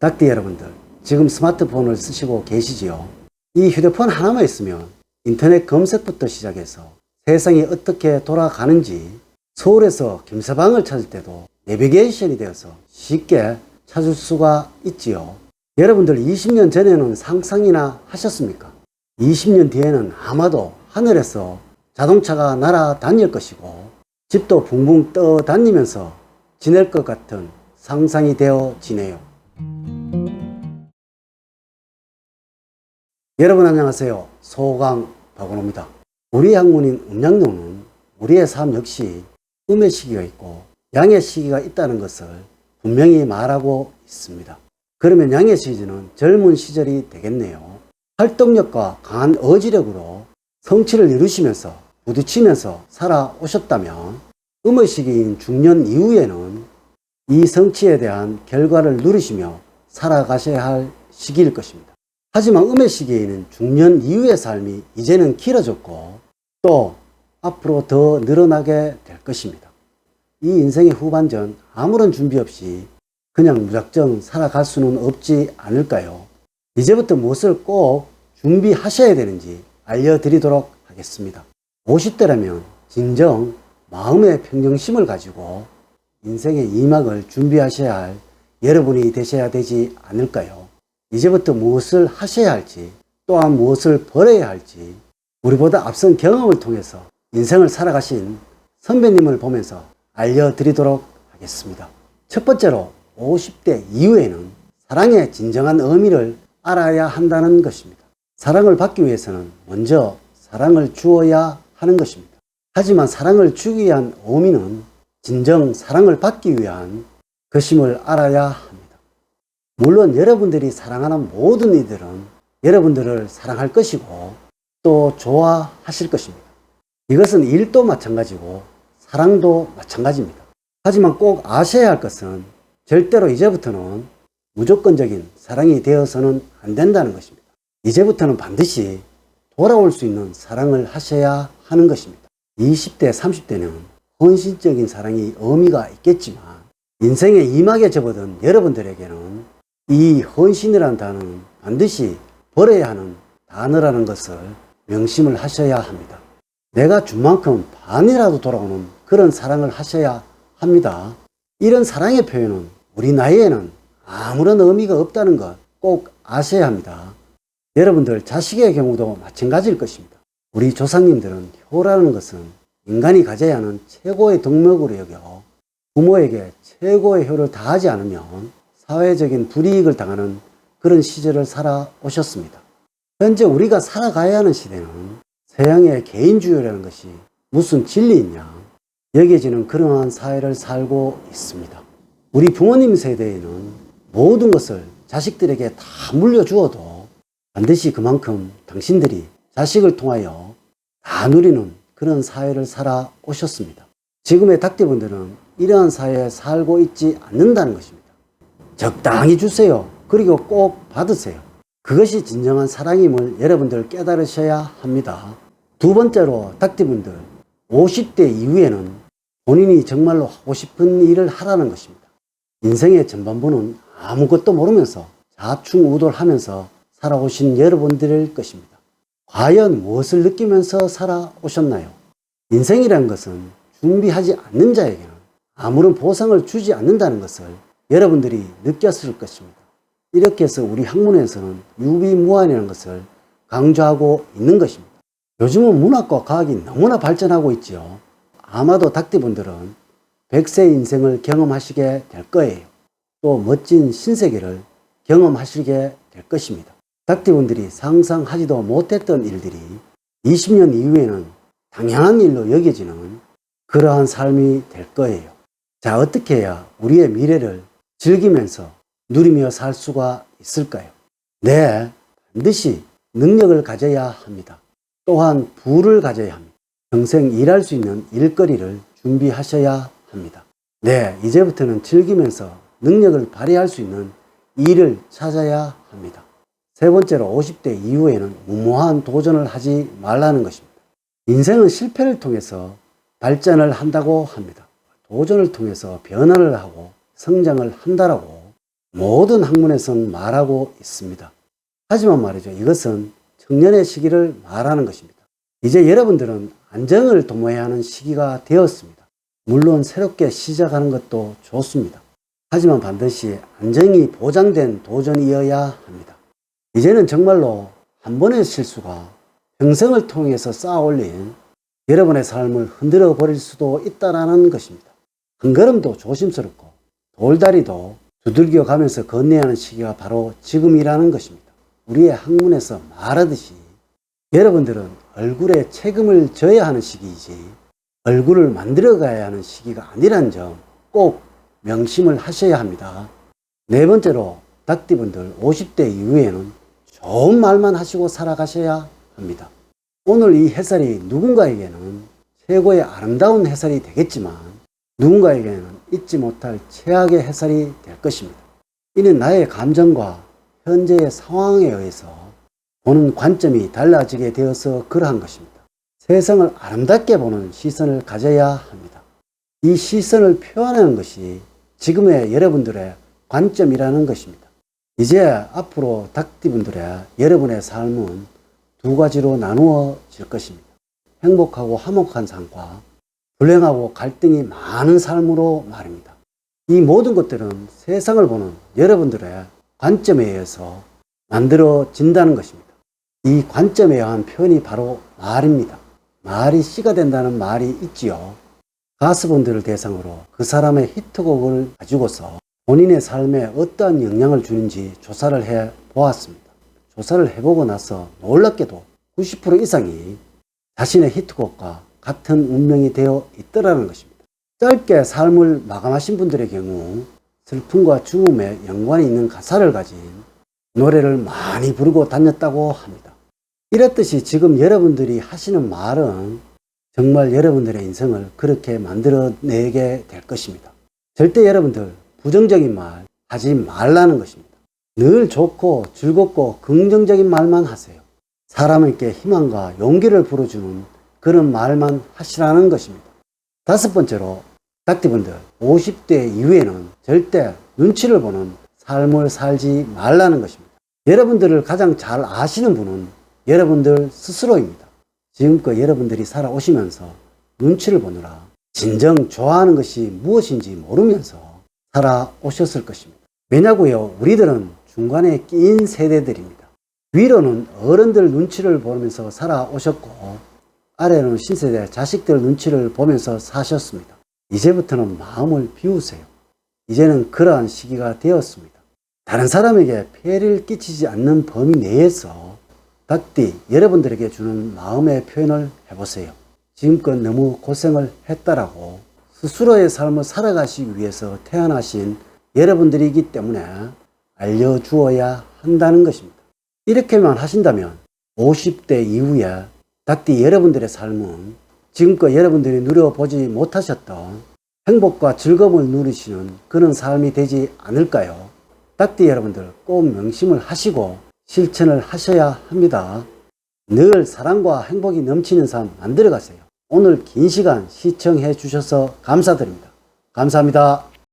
닭띠 여러분들, 지금 스마트폰을 쓰시고 계시지요? 이 휴대폰 하나만 있으면 인터넷 검색부터 시작해서 세상이 어떻게 돌아가는지 서울에서 김서방을 찾을 때도 내비게이션이 되어서 쉽게 찾을 수가 있지요. 여러분들 20년 전에는 상상이나 하셨습니까? 20년 뒤에는 아마도 하늘에서 자동차가 날아다닐 것이고 집도 붕붕 떠다니면서 지낼 것 같은 상상이 되어지네요. 여러분 안녕하세요. 소강 박원호입니다. 우리 학문인 음양론은 우리의 삶 역시 음의 시기가 있고 양의 시기가 있다는 것을 분명히 말하고 있습니다. 그러면 양의 시기는 젊은 시절이 되겠네요. 활동력과 강한 의지력으로 성취를 이루시면서 부딪히면서 살아오셨다면 음의 시기인 중년 이후에는 이 성취에 대한 결과를 누리시며 살아가셔야 할 시기일 것입니다. 하지만 음의 시기에는 중년 이후의 삶이 이제는 길어졌고 또 앞으로 더 늘어나게 될 것입니다. 이 인생의 후반전 아무런 준비 없이 그냥 무작정 살아갈 수는 없지 않을까요? 이제부터 무엇을 꼭 준비하셔야 되는지 알려드리도록 하겠습니다. 50대라면 진정 마음의 평정심을 가지고 인생의 2막을 준비하셔야 할 여러분이 되셔야 되지 않을까요? 이제부터 무엇을 하셔야 할지 또한 무엇을 버려야 할지 우리보다 앞선 경험을 통해서 인생을 살아가신 선배님을 보면서 알려드리도록 하겠습니다. 첫 번째로 50대 이후에는 사랑의 진정한 의미를 알아야 한다는 것입니다. 사랑을 받기 위해서는 먼저 사랑을 주어야 하는 것입니다. 하지만 사랑을 주기 위한 의미는 진정 사랑을 받기 위한 것임을 알아야 합니다. 물론 여러분들이 사랑하는 모든 이들은 여러분들을 사랑할 것이고 또 좋아하실 것입니다. 이것은 일도 마찬가지고 사랑도 마찬가지입니다. 하지만 꼭 아셔야 할 것은 절대로 이제부터는 무조건적인 사랑이 되어서는 안 된다는 것입니다. 이제부터는 반드시 돌아올 수 있는 사랑을 하셔야 하는 것입니다. 20대, 30대는 헌신적인 사랑이 의미가 있겠지만 인생의 2막에 접어든 여러분들에게는 이 헌신이라는 단어는 반드시 버려야 하는 단어라는 것을 명심을 하셔야 합니다. 내가 준 만큼 반이라도 돌아오는 그런 사랑을 하셔야 합니다. 이런 사랑의 표현은 우리 나이에는 아무런 의미가 없다는 것 꼭 아셔야 합니다. 여러분들 자식의 경우도 마찬가지일 것입니다. 우리 조상님들은 효라는 것은 인간이 가져야 하는 최고의 덕목으로 여겨 부모에게 최고의 효를 다하지 않으면 사회적인 불이익을 당하는 그런 시절을 살아오셨습니다. 현재 우리가 살아가야 하는 시대는 서양의 개인주의라는 것이 무슨 진리이냐 여겨지는 그러한 사회를 살고 있습니다. 우리 부모님 세대에는 모든 것을 자식들에게 다 물려주어도 반드시 그만큼 당신들이 자식을 통하여 다 누리는 그런 사회를 살아오셨습니다. 지금의 닭띠분들은 이러한 사회에 살고 있지 않는다는 것입니다. 적당히 주세요. 그리고 꼭 받으세요. 그것이 진정한 사랑임을 여러분들 깨달으셔야 합니다. 두 번째로 닭띠분들 50대 이후에는 본인이 정말로 하고 싶은 일을 하라는 것입니다. 인생의 전반부는 아무것도 모르면서 좌충우돌하면서 살아오신 여러분들일 것입니다. 과연 무엇을 느끼면서 살아오셨나요? 인생이라는 것은 준비하지 않는 자에게는 아무런 보상을 주지 않는다는 것을 여러분들이 느꼈을 것입니다. 이렇게 해서 우리 학문에서는 유비무환이라는 것을 강조하고 있는 것입니다. 요즘은 문학과 과학이 너무나 발전하고 있지요. 아마도 닭띠분들은 100세 인생을 경험하시게 될 거예요. 또 멋진 신세계를 경험하시게 될 것입니다. 닭띠분들이 상상하지도 못했던 일들이 20년 이후에는 당연한 일로 여겨지는 그러한 삶이 될 거예요. 자, 어떻게 해야 우리의 미래를 즐기면서 누리며 살 수가 있을까요? 네, 반드시 능력을 가져야 합니다. 또한 부를 가져야 합니다. 평생 일할 수 있는 일거리를 준비하셔야 합니다. 네, 이제부터는 즐기면서 능력을 발휘할 수 있는 일을 찾아야 합니다. 세 번째로 50대 이후에는 무모한 도전을 하지 말라는 것입니다. 인생은 실패를 통해서 발전을 한다고 합니다. 도전을 통해서 변화를 하고 성장을 한다라고 모든 학문에서는 말하고 있습니다. 하지만 말이죠. 이것은 청년의 시기를 말하는 것입니다. 이제 여러분들은 안정을 도모해야 하는 시기가 되었습니다. 물론 새롭게 시작하는 것도 좋습니다. 하지만 반드시 안정이 보장된 도전이어야 합니다. 이제는 정말로 한 번의 실수가 평생을 통해서 쌓아 올린 여러분의 삶을 흔들어 버릴 수도 있다는 것입니다. 한 걸음도 조심스럽고 돌다리도 두들겨 가면서 건너야 하는 시기가 바로 지금이라는 것입니다. 우리의 학문에서 말하듯이 여러분들은 얼굴에 책임을 져야 하는 시기이지 얼굴을 만들어 가야 하는 시기가 아니라는 점 꼭 명심을 하셔야 합니다. 네 번째로 닭띠분들 50대 이후에는 좋은 말만 하시고 살아가셔야 합니다. 오늘 이 해설이 누군가에게는 최고의 아름다운 해설이 되겠지만 누군가에게는 잊지 못할 최악의 해설이 될 것입니다. 이는 나의 감정과 현재의 상황에 의해서 보는 관점이 달라지게 되어서 그러한 것입니다. 세상을 아름답게 보는 시선을 가져야 합니다. 이 시선을 표현하는 것이 지금의 여러분들의 관점이라는 것입니다. 이제 앞으로 닭띠분들의 여러분의 삶은 두 가지로 나누어질 것입니다. 행복하고 화목한 삶과 불행하고 갈등이 많은 삶으로 말입니다. 이 모든 것들은 세상을 보는 여러분들의 관점에 의해서 만들어진다는 것입니다. 이 관점에 의한 표현이 바로 말입니다. 말이 씨가 된다는 말이 있지요. 가수분들을 대상으로 그 사람의 히트곡을 가지고서 본인의 삶에 어떠한 영향을 주는지 조사를 해 보았습니다. 조사를 해보고 나서 놀랍게도 90% 이상이 자신의 히트곡과 같은 운명이 되어 있더라는 것입니다. 짧게 삶을 마감하신 분들의 경우 슬픔과 죽음에 연관이 있는 가사를 가진 노래를 많이 부르고 다녔다고 합니다. 이렇듯이 지금 여러분들이 하시는 말은 정말 여러분들의 인생을 그렇게 만들어내게 될 것입니다. 절대 여러분들 부정적인 말 하지 말라는 것입니다. 늘 좋고 즐겁고 긍정적인 말만 하세요. 사람에게 희망과 용기를 불어주는 그런 말만 하시라는 것입니다. 다섯 번째로 닭띠분들 50대 이후에는 절대 눈치를 보는 삶을 살지 말라는 것입니다. 여러분들을 가장 잘 아시는 분은 여러분들 스스로입니다. 지금껏 여러분들이 살아오시면서 눈치를 보느라 진정 좋아하는 것이 무엇인지 모르면서 살아오셨을 것입니다. 왜냐고요? 우리들은 중간에 끼인 세대들입니다. 위로는 어른들 눈치를 보면서 살아오셨고 아래로는 신세대 자식들 눈치를 보면서 사셨습니다. 이제부터는 마음을 비우세요. 이제는 그러한 시기가 되었습니다. 다른 사람에게 폐해를 끼치지 않는 범위 내에서 닭띠 여러분들에게 주는 마음의 표현을 해보세요. 지금껏 너무 고생을 했다라고 스스로의 삶을 살아가시기 위해서 태어나신 여러분들이기 때문에 알려주어야 한다는 것입니다. 이렇게만 하신다면 50대 이후에 닭띠 여러분들의 삶은 지금껏 여러분들이 누려보지 못하셨던 행복과 즐거움을 누리시는 그런 삶이 되지 않을까요? 닭띠 여러분들 꼭 명심을 하시고 실천을 하셔야 합니다. 늘 사랑과 행복이 넘치는 삶 만들어 가세요. 오늘 긴 시간 시청해 주셔서 감사드립니다. 감사합니다.